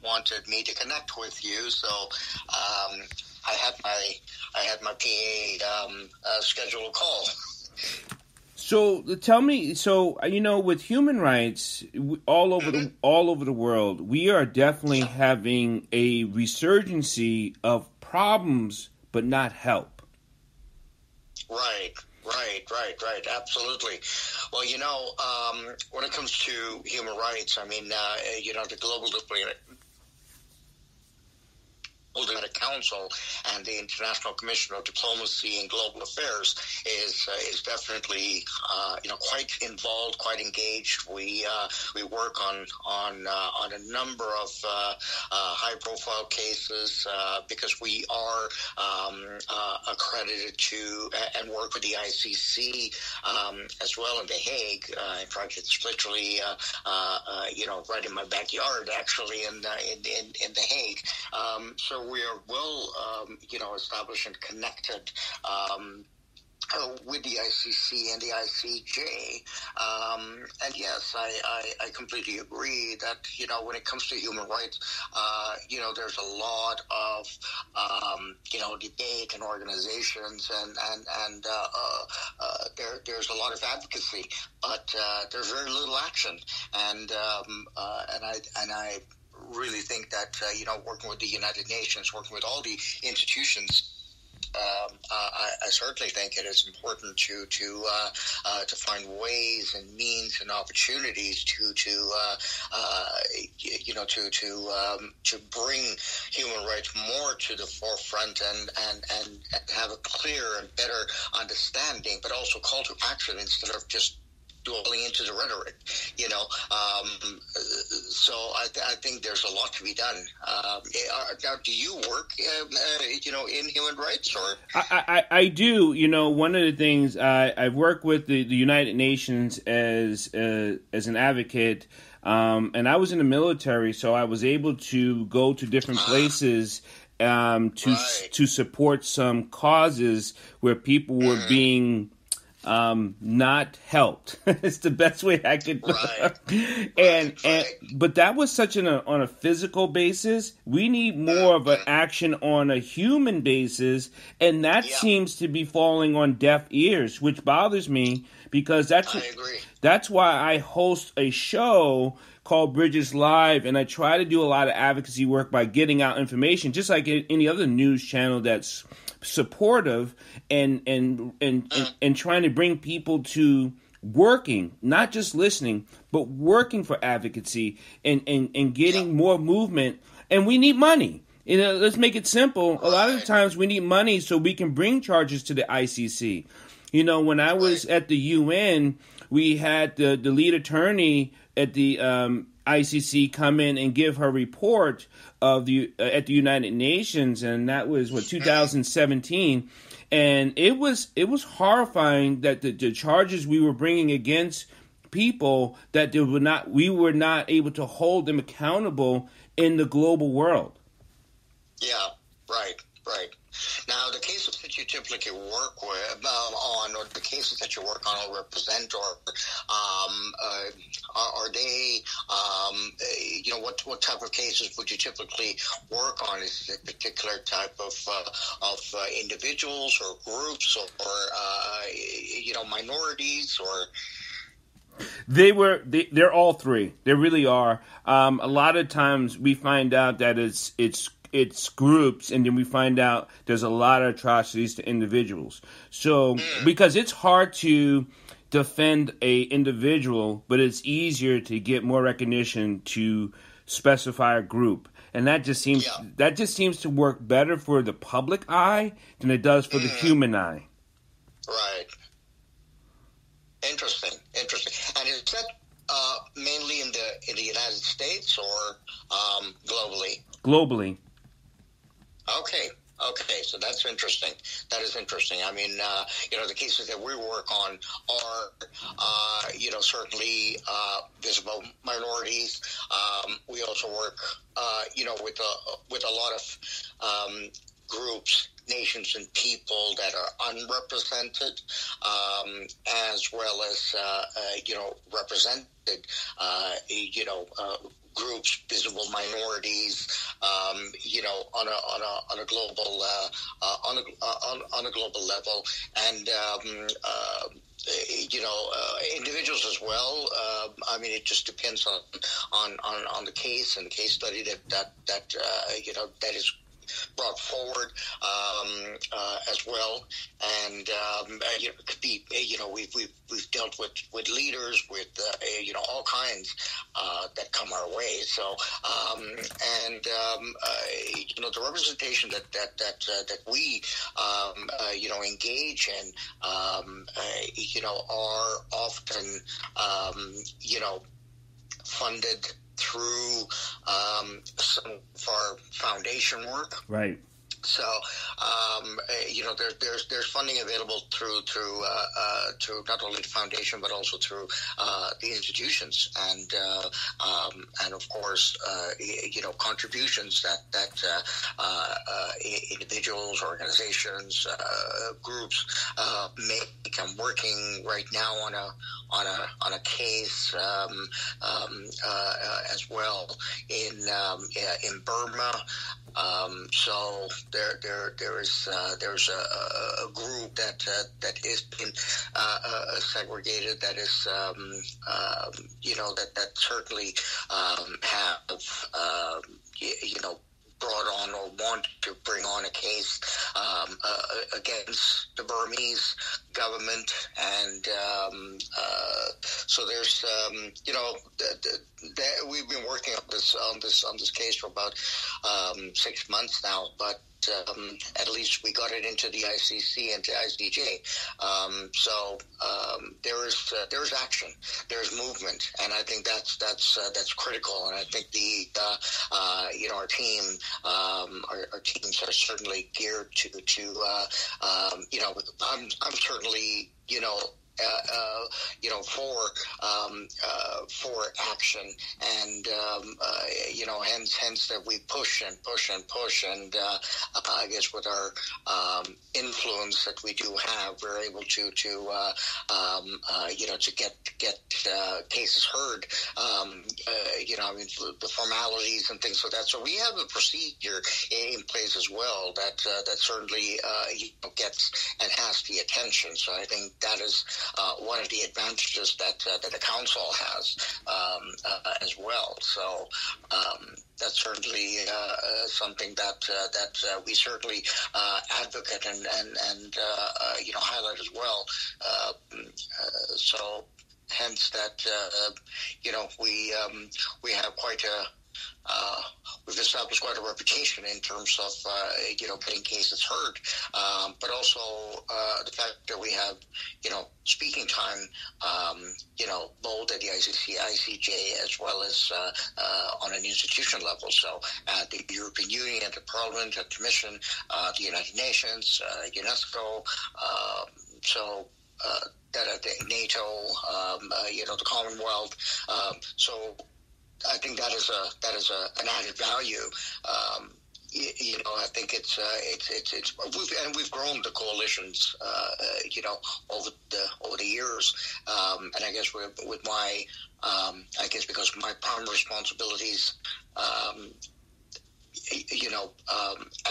wanted me to connect with you. So I had my PA schedule a call. So tell me, with human rights all over the world, we are definitely having a resurgency of problems, but not help. Right. Absolutely. Well, when it comes to human rights, I mean, the Global Diplomatic Council and the International Commission of Diplomacy and Global Affairs is definitely quite involved, quite engaged. We work on a number of high profile cases because we are accredited to and work with the ICC as well in The Hague. In fact, it's literally right in my backyard, actually, in The Hague. So we are well, established and connected with the ICC and the ICJ. And yes, I completely agree that, when it comes to human rights, there's a lot of, debate and organizations and there's a lot of advocacy, but there's very little action. And I really think that, working with the United Nations, working with all the institutions, I certainly think it is important to find ways and means and opportunities to bring human rights more to the forefront and have a clear and better understanding, but also call to action instead of just dwelling into the rhetoric, So I think there's a lot to be done. Now, do you work, in human rights, or? I do. One of the things I work with the United Nations as an advocate, and I was in the military, so I was able to go to different places to support some causes where people were being not helped. It's the best way I could. But that was such on a physical basis. We need more of an action on a human basis, and that seems to be falling on deaf ears, which bothers me because that's why I host a show called Bridges Live, and I try to do a lot of advocacy work by getting out information, just like any other news channel that's supportive and trying to bring people to working, not just listening, but working for advocacy and getting more movement. And we need money. Let's make it simple. A lot of the times we need money so we can bring charges to the ICC. When I was at the UN, we had the lead attorney at the ICC come in and give her report at the United Nations, and that was 2017, and it was horrifying that the charges we were bringing against people that we were not able to hold them accountable in the global world. Yeah, right. Now, the cases that you typically work on, or the cases that you work on or represent, or are they, what type of cases would you typically work on? Is it a particular type of individuals or groups or minorities or? They're all three. They really are. A lot of times we find out that it's groups, and then we find out there's a lot of atrocities to individuals. So, because it's hard to defend a individual, but it's easier to get more recognition to specify a group. And that just seems to work better for the public eye than it does for the human eye. Right. Interesting. And is that mainly in the United States or globally? Globally. Okay, so that's interesting. That is interesting. I mean, the cases that we work on are, certainly visible minorities. We also work, with a lot of groups, nations, and people that are unrepresented, as well as represented, groups, visible minorities, on a global on a global level, and individuals as well. It just depends on the case and case study that is brought forward as well, and it could be we've dealt with leaders, with all kinds that come our way. So the representation that we engage in are often funded through some of our foundation work. Right. So, there's funding available through not only the foundation but also through the institutions, and of course contributions that individuals, organizations, groups make. I'm working right now on a case as well in Burma. So there's a group that is been segregated, that is that certainly have brought on or want to bring on a case against the Burmese government, and so there's we've been working on this case for about 6 months now, but at least we got it into the ICC and to ICJ. So there is action, there's movement, and I think that's critical. And I think our team, our teams are certainly geared to I'm certainly for action, and hence that we push, and I guess with our influence that we do have, we're able to get cases heard. The formalities and things like that. So we have a procedure in place as well that certainly gets and has the attention. So I think that is one of the advantages that the council has as well. So that's certainly something that we certainly advocate and highlight as well. So hence that we have quite a we've established quite a reputation in terms of getting cases heard, but also the fact that we have speaking time both at the ICC, ICJ, as well as on an institution level. So at the European Union, at the Parliament, at the Commission, the United Nations, UNESCO, that at the NATO, the Commonwealth. So I think that is an added value. I think it's we've grown the coalitions, over the years, and I guess with my, because of my primary responsibilities,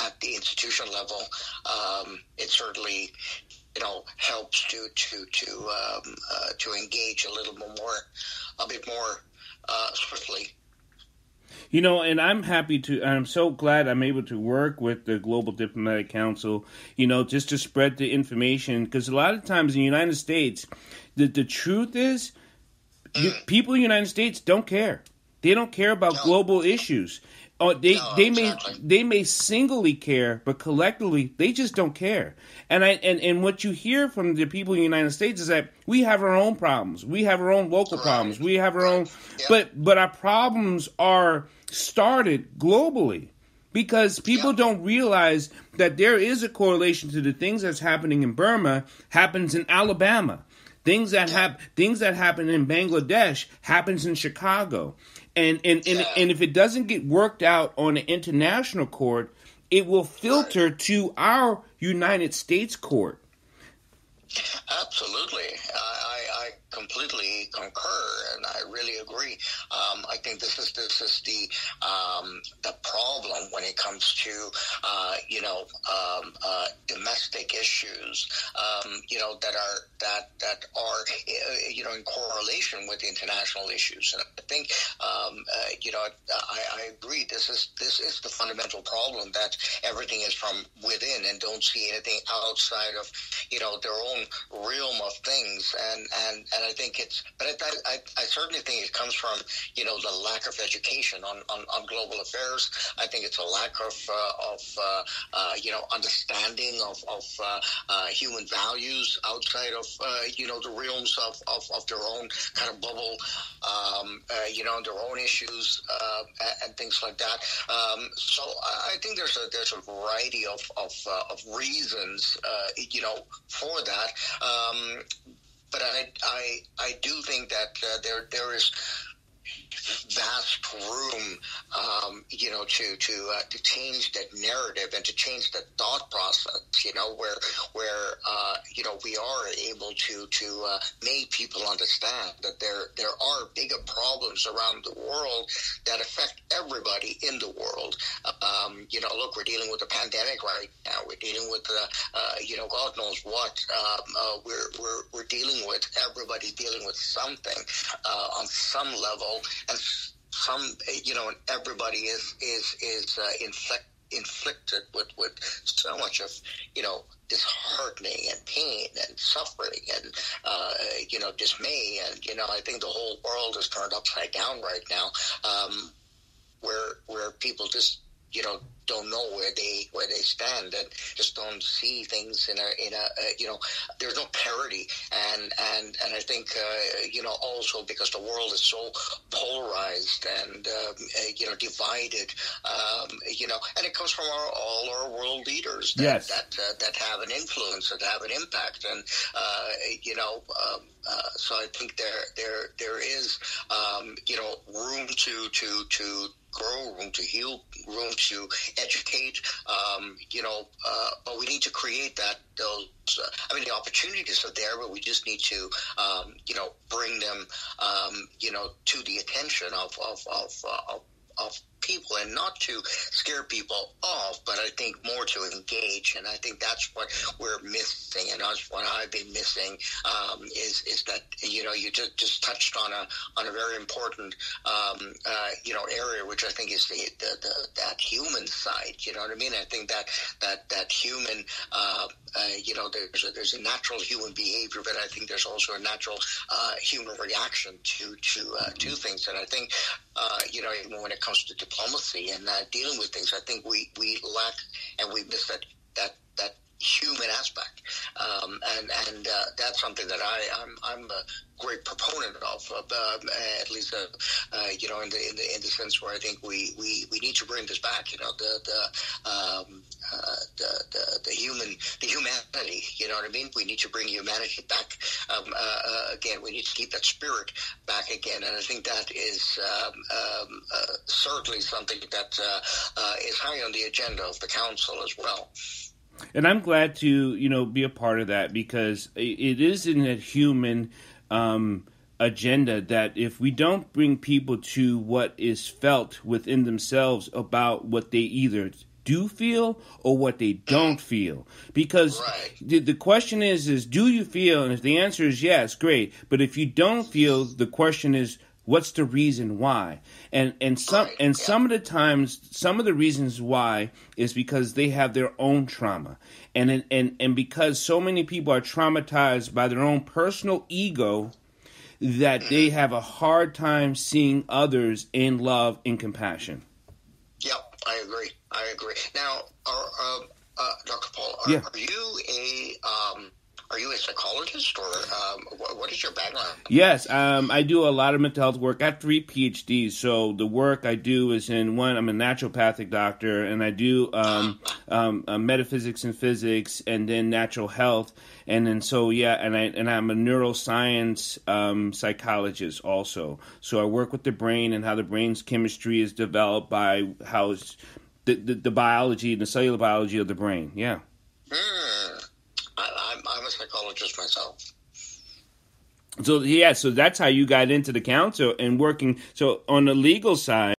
at the institution level, it certainly helps to engage a bit more swiftly. And I'm so glad I'm able to work with the Global Diplomatic Council, just to spread the information, because a lot of times in the United States, the truth is, people in the United States don't care. They don't care about global issues. They may singly care, but collectively they just don't care. And what you hear from the people in the United States is that we have our own problems, we have our own local problems, we have our own, but our problems are started globally, because people don't realize that there is a correlation to the things that's happening in Burma happens in Alabama. Things that happen in Bangladesh happens in Chicago. And if it doesn't get worked out on an international court, it will filter to our United States court. Absolutely. I completely concur, and I really agree. I think this is the problem when it comes to domestic issues that are in correlation with international issues. And I think I agree. This is the fundamental problem, that everything is from within and don't see anything outside of their own realm of things, and I think I certainly think it comes from the lack of education on global affairs. I think it's a lack of understanding of human values outside of the realms of their own kind of bubble, their own issues and things like that. So I think there's a variety of reasons for that. But I do think that there is vast room, to change that narrative and to change the thought process, where we are able to make people understand that there are bigger problems around the world that affect everybody in the world. Look, we're dealing with a pandemic right now. We're dealing with God knows what. We're dealing with, everybody dealing with something on some level, and everybody is inflicted with so much of disheartening and pain and suffering and dismay, and I think the whole world is turned upside down right now, where people just don't know where they stand, and just don't see things in a there's no parity, and I think also because the world is so polarized and divided, and it comes from all our world leaders that have an influence, that have an impact, and so I think there is room to grow, room to heal, room to educate, but we need to create the opportunities are there, but we just need to, bring them, to the attention of people, and not to scare people off, but I think more to engage. And I think that's what we're missing, and that's what I've been missing, is that you just touched on a very important area, which I think is that human side. You know what I mean? I think that human there's a natural human behavior, but I think there's also a natural human reaction to things. And I think even when it comes to diplomacy and dealing with things, I think we lack and we miss that human aspect, and that's something that I'm a great proponent of, at least in the sense where I think we need to bring this back. The humanity. You know what I mean? We need to bring humanity back again. We need to keep that spirit back again, and I think that is certainly something that is high on the agenda of the council as well. And I'm glad to, be a part of that, because it is in that human agenda that if we don't bring people to what is felt within themselves about what they either do feel or what they don't feel. Because the question is do you feel? And if the answer is yes, great. But if you don't feel, the question is, what's the reason why? And some of the times, some of the reasons why is because they have their own trauma. And because so many people are traumatized by their own personal ego, that they have a hard time seeing others in love and compassion. Yep, I agree. Now, Dr. Paul, are you a psychologist, or what is your background? Yes, I do a lot of mental health work. I have 3 PhDs, so the work I do is I'm a naturopathic doctor, and I do metaphysics and physics, and then natural health, and then and I'm a neuroscience psychologist also. So I work with the brain and how the brain's chemistry is developed by how the biology and the cellular biology of the brain. Yeah. I'm a psychologist myself. So, yeah, so that's how you got into the council and working. So on the legal side,